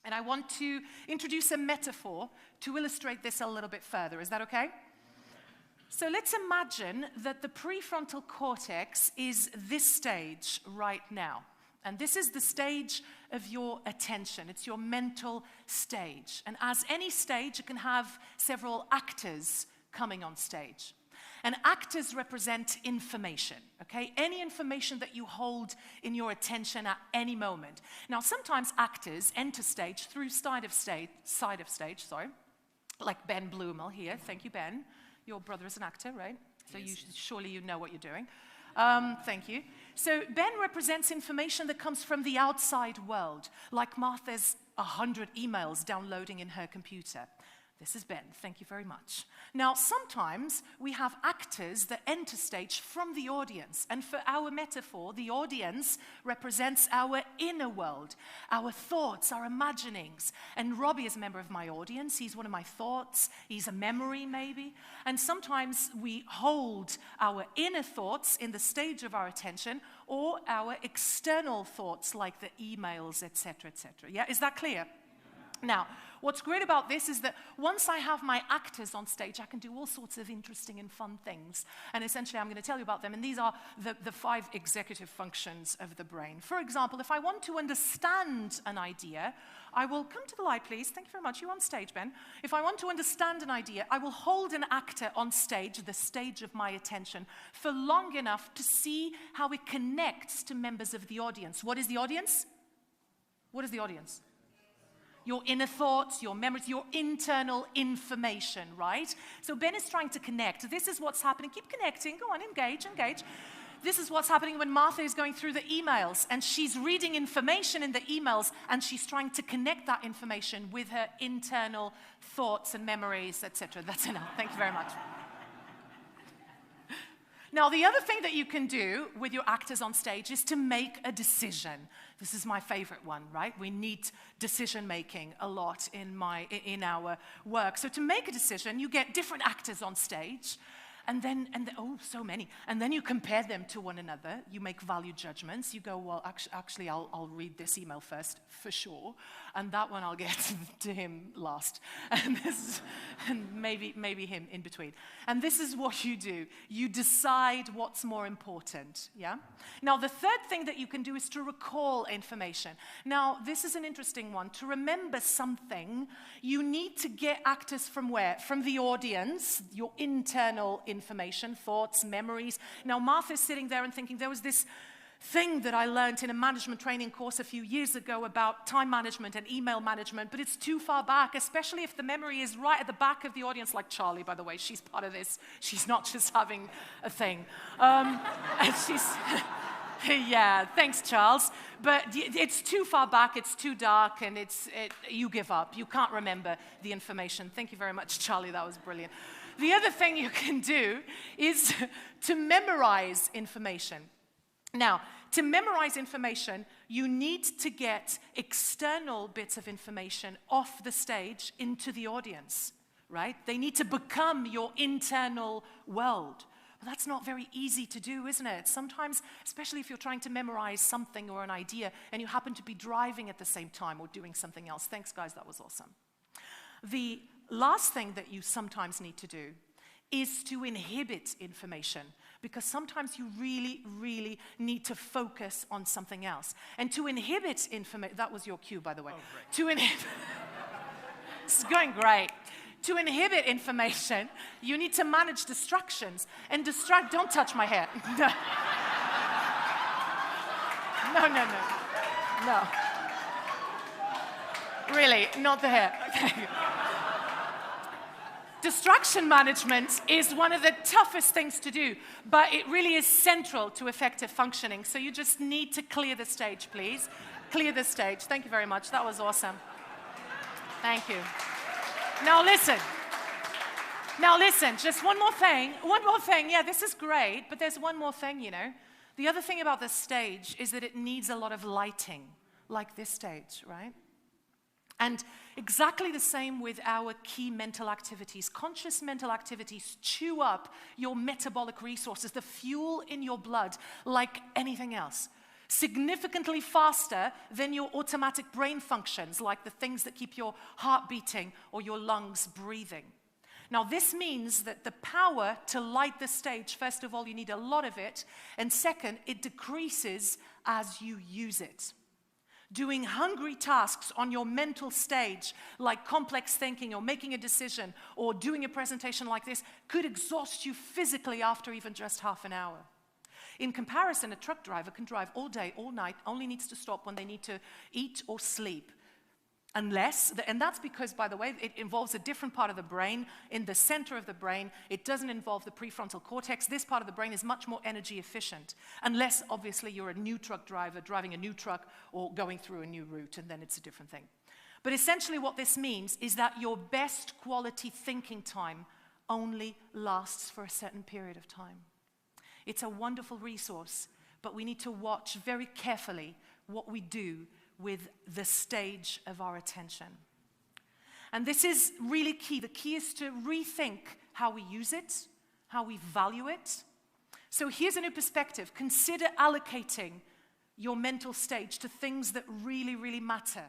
And I want to introduce a metaphor to illustrate this a little bit further. Is that okay? So let's imagine that the prefrontal cortex is this stage right now. And this is the stage of your attention. It's your mental stage. And as any stage, it can have several actors coming on stage. And actors represent information, okay? Any information that you hold in your attention at any moment. Now, sometimes actors enter stage through side of stage, like Ben Blumel here. Thank you, Ben. Your brother is an actor, right? So surely you know what you're doing. Thank you. So Ben represents information that comes from the outside world, like Martha's 100 emails downloading in her computer. This is Ben, thank you very much. Now, sometimes we have actors that enter stage from the audience. And for our metaphor, the audience represents our inner world, our thoughts, our imaginings. And Robbie is a member of my audience. He's one of my thoughts. He's a memory, maybe. And sometimes we hold our inner thoughts in the stage of our attention or our external thoughts like the emails, etc., etc. Yeah, is that clear? Now, what's great about this is that once I have my actors on stage, I can do all sorts of interesting and fun things. And essentially, I'm going to tell you about them. And these are the 5 executive functions of the brain. For example, if I want to understand an idea, I will come to the light, please. Thank you very much. You're on stage, Ben. If I want to understand an idea, I will hold an actor on stage, the stage of my attention, for long enough to see how it connects to members of the audience. What is the audience? What is the audience? Your inner thoughts, your memories, your internal information, right? So Ben is trying to connect. This is what's happening. Keep connecting. Go on, engage. This is what's happening when Martha is going through the emails and she's reading information in the emails and she's trying to connect that information with her internal thoughts and memories, etc. That's enough. Thank you very much. Now, the other thing that you can do with your actors on stage is to make a decision. This is my favorite one, right? We need decision-making a lot in our work. So to make a decision, you get different actors on stage, and then so many. And then you compare them to one another. You make value judgments. You go, well, actually, I'll read this email first, for sure. And that one I'll get to him last. And maybe him in between. And this is what you do. You decide what's more important, yeah? Now, the third thing that you can do is to recall information. Now, this is an interesting one. To remember something, you need to get actors from where? From the audience, your internal information, thoughts, memories. Now, Martha's sitting there and thinking, there was this thing that I learned in a management training course a few years ago about time management and email management, but it's too far back, especially if the memory is right at the back of the audience, like Charlie, by the way. She's part of this. She's not just having a thing. And she's... Yeah, thanks, Charles. But it's too far back, it's too dark, and you give up. You can't remember the information. Thank you very much, Charlie. That was brilliant. The other thing you can do is to memorize information. Now, to memorize information, you need to get external bits of information off the stage into the audience, right? They need to become your internal world. But that's not very easy to do, isn't it? Sometimes, especially if you're trying to memorize something or an idea and you happen to be driving at the same time or doing something else. Thanks, guys, that was awesome. The last thing that you sometimes need to do is to inhibit information, because sometimes you really, really need to focus on something else. And to inhibit information, that was your cue, by the way. Oh, to inhibit, it's going great. To inhibit information, you need to manage distractions. And don't touch my hair. No. Really, not the hair. Okay. Distraction management is one of the toughest things to do, but it really is central to effective functioning. So you just need to clear the stage, please. Clear the stage. Thank you very much. That was awesome. Thank you. Now listen, just one more thing. Yeah, this is great, but there's one more thing, you know. The other thing about this stage is that it needs a lot of lighting, like this stage, right? And exactly the same with our key mental activities. Conscious mental activities chew up your metabolic resources, the fuel in your blood, like anything else. significantly faster than your automatic brain functions, like the things that keep your heart beating or your lungs breathing. Now, this means that the power to light the stage, first of all, you need a lot of it, and second, it decreases as you use it. Doing hungry tasks on your mental stage, like complex thinking or making a decision or doing a presentation like this, could exhaust you physically after even just half an hour. In comparison, a truck driver can drive all day, all night, only needs to stop when they need to eat or sleep. And that's because, by the way, it involves a different part of the brain. In the center of the brain, it doesn't involve the prefrontal cortex. This part of the brain is much more energy efficient, unless, obviously, you're a new truck driver driving a new truck or going through a new route, and then it's a different thing. But essentially what this means is that your best quality thinking time only lasts for a certain period of time. It's a wonderful resource, but we need to watch very carefully what we do with the stage of our attention. And this is really key. The key is to rethink how we use it, how we value it. So here's a new perspective. Consider allocating your mental stage to things that really, really matter.